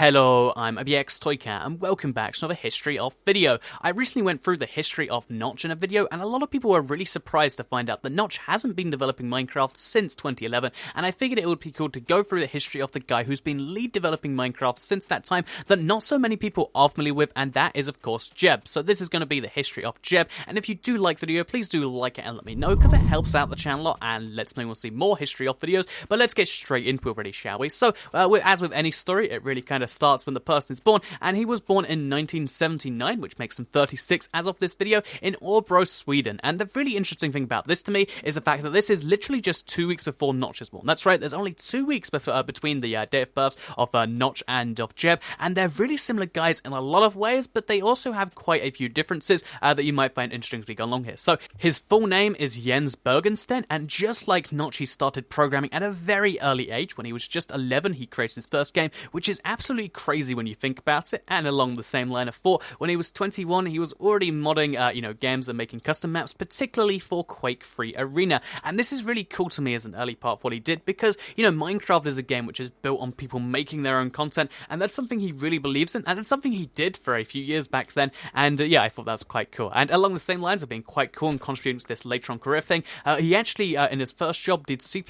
Hello, I'm ABX Toycat and welcome back to another History of video. I recently went through the history of Notch in a video and a lot of people were really surprised to find out that Notch hasn't been developing Minecraft since 2011, and I figured it would be cool to go through the history of the guy who's been lead developing Minecraft since that time that not so many people are familiar with, and that is of course Jeb. So this is going to be the history of Jeb, and if you do like the video, please do like it and let me know because it helps out the channel a lot and lets me see more history of videos. But let's get straight into it already, shall we? So as with any story, it really kind of starts when the person is born, and he was born in 1979, which makes him 36 as of this video, in Åbro, Sweden. And the really interesting thing about this to me is the fact that this is literally just 2 weeks before Notch is born. That's right, there's only 2 weeks between the date of births of Notch and of Jeb, and they're really similar guys in a lot of ways, but they also have quite a few differences that you might find interesting as we go along here. So his full name is Jens Bergensten, and just like Notch, he started programming at a very early age. When he was just 11, he created his first game, which is absolutely crazy when you think about it. And along the same line of thought, when he was 21, he was already modding games and making custom maps, particularly for Quake 3 Arena. And this is really cool to me as an early part of what he did, because Minecraft is a game which is built on people making their own content, and that's something he really believes in, and it's something he did for a few years back then. And I thought that's quite cool. And along the same lines of being quite cool and contributing to this later on career thing, he actually in his first job did C++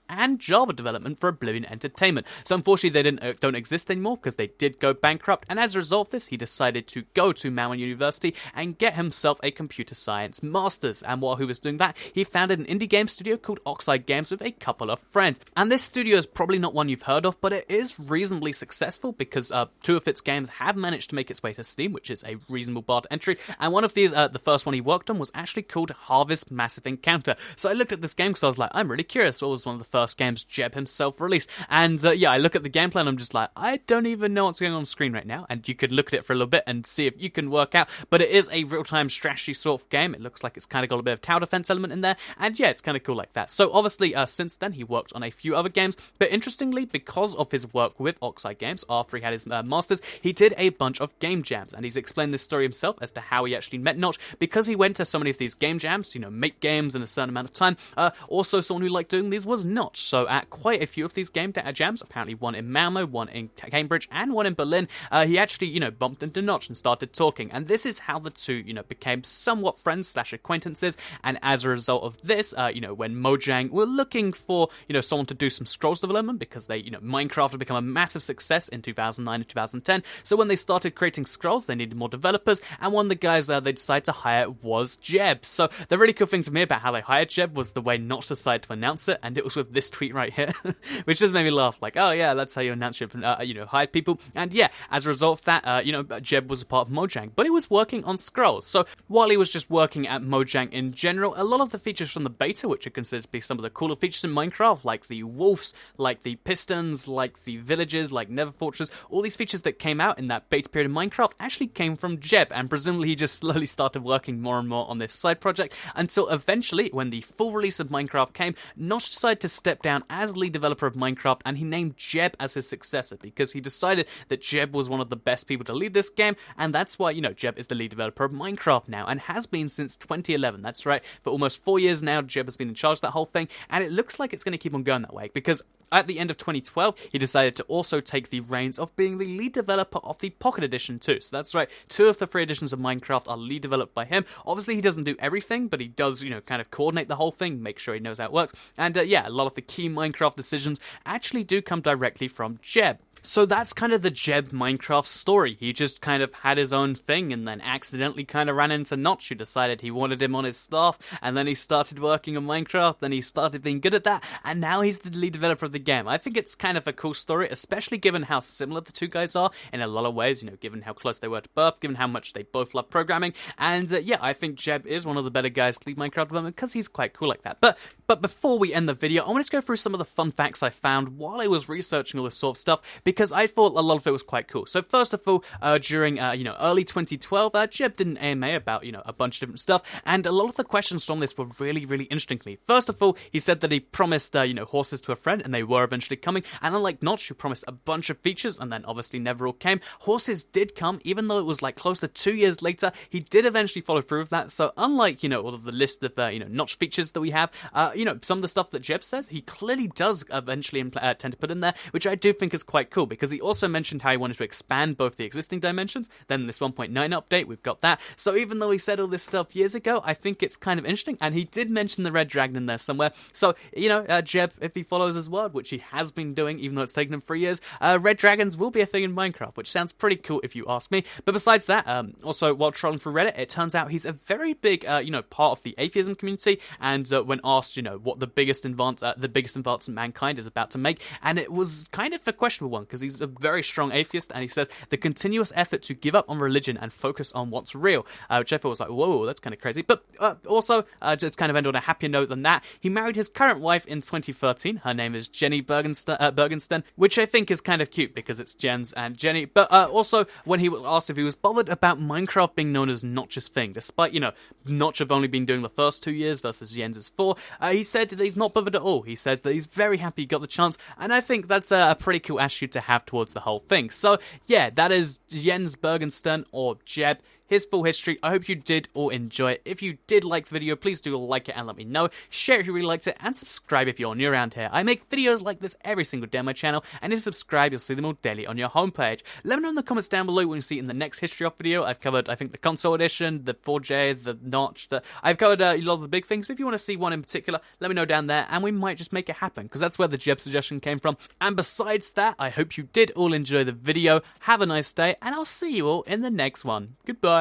and Java development for Oblivion Entertainment. So unfortunately they don't exist anymore because they did go bankrupt, and as a result of this, he decided to go to Mojang University and get himself a computer science master's. And while he was doing that, he founded an indie game studio called Oxide Games with a couple of friends. And this studio is probably not one you've heard of, but it is reasonably successful because 2 of its games have managed to make its way to Steam, which is a reasonable bar to entry. And one of these, the first one he worked on, was actually called Harvest Massive Encounter. So I looked at this game because I was like, I'm really curious, what was one of the first games Jeb himself released? And I look at the gameplay and I'm just like, I don't even know what's going on screen right now. And you could look at it for a little bit and see if you can work out, but it is a real-time strategy sort of game. It looks like it's kind of got a bit of tower defense element in there, and it's kind of cool like that. So obviously since then he worked on a few other games, but interestingly, because of his work with Oxide Games after he had his masters, he did a bunch of game jams, and he's explained this story himself as to how he actually met Notch, because he went to so many of these game jams, make games in a certain amount of time. Also someone who liked doing these was Notch, so at quite a few of these game jams, apparently one in Malmo, one in Cambridge, and one in Berlin, he actually bumped into Notch and started talking, and this is how the two became somewhat friends / acquaintances. And as a result of this, when Mojang were looking for someone to do some scrolls development, because they Minecraft had become a massive success in 2009 and 2010, so when they started creating scrolls they needed more developers, and one of the guys they decided to hire was Jeb. So the really cool thing to me about how they hired Jeb was the way Notch decided to announce it, and it was with this tweet right here which just made me laugh, like, oh yeah, that's how you announce you hired people. And as a result of that, Jeb was a part of Mojang, but he was working on scrolls. So while he was just working at Mojang in general, a lot of the features from the beta, which are considered to be some of the cooler features in Minecraft, like the wolves, like the pistons, like the villages, like Nether Fortress, all these features that came out in that beta period of Minecraft actually came from Jeb, and presumably he just slowly started working more and more on this side project until eventually, when the full release of Minecraft came, Notch decided to step down as lead developer of Minecraft, and he named Jeb as his successor because he decided that Jeb was one of the best people to lead this game, and that's why, Jeb is the lead developer of Minecraft now, and has been since 2011. That's right, for almost 4 years now, Jeb has been in charge of that whole thing, and it looks like it's going to keep on going that way, because at the end of 2012, he decided to also take the reins of being the lead developer of the Pocket Edition too. So that's right, 2 of the 3 editions of Minecraft are lead developed by him. Obviously, he doesn't do everything, but he does, kind of coordinate the whole thing, make sure he knows how it works. And a lot of the key Minecraft decisions actually do come directly from Jeb. So that's kind of the Jeb Minecraft story. He just kind of had his own thing and then accidentally kind of ran into Notch, who decided he wanted him on his staff, and then he started working on Minecraft, then he started being good at that, and now he's the lead developer of the game. I think it's kind of a cool story, especially given how similar the two guys are in a lot of ways, given how close they were to birth, given how much they both love programming, and I think Jeb is one of the better guys to lead Minecraft development because he's quite cool like that. But before we end the video, I want to go through some of the fun facts I found while I was researching all this sort of stuff, because I thought a lot of it was quite cool. So first of all, during early 2012, Jeb did an AMA about a bunch of different stuff, and a lot of the questions from this were really, really interesting to me. First of all, he said that he promised horses to a friend, and they were eventually coming. And unlike Notch, who promised a bunch of features and then obviously never all came, horses did come, even though it was like close to 2 years later. He did eventually follow through with that. So unlike all of the list of Notch features that we have, some of the stuff that Jeb says, he clearly does eventually tend to put in there, which I do think is quite cool. cool because he also mentioned how he wanted to expand both the existing dimensions. Then this 1.9 update, we've got that. So even though he said all this stuff years ago, I think it's kind of interesting. And he did mention the red dragon in there somewhere. So, you know, Jeb, if he follows his word, which he has been doing, even though it's taken him 3 years, red dragons will be a thing in Minecraft, which sounds pretty cool if you ask me. But besides that, also while trolling through Reddit, it turns out he's a very big, part of the atheism community. And when asked, what the biggest advancement mankind is about to make, and it was kind of a questionable one because he's a very strong atheist, and he says the continuous effort to give up on religion and focus on what's real, which I thought was like, whoa, that's kind of crazy. But also, just kind of end on a happier note than that, he married his current wife in 2013. Her name is Jenny Bergensten, which I think is kind of cute because it's Jens and Jenny. But also, when he was asked if he was bothered about Minecraft being known as Notch's thing, despite, Notch have only been doing the first 2 years versus Jens's 4, he said that he's not bothered at all. He says that he's very happy he got the chance, and I think that's a pretty cool attitude to have towards the whole thing. So, yeah, that is Jens Bergensten, or Jeb, his full history. I hope you did all enjoy it. If you did like the video, please do like it and let me know. Share if you really liked it, and subscribe if you're new around here. I make videos like this every single day on my channel, and if you subscribe, you'll see them all daily on your homepage. Let me know in the comments down below when you see it in the next History Off video. I've covered, I think, the console edition, the 4J, the Notch, I've covered a lot of the big things, but if you want to see one in particular, let me know down there, and we might just make it happen, because that's where the Jeb suggestion came from. And besides that, I hope you did all enjoy the video. Have a nice day, and I'll see you all in the next one. Goodbye.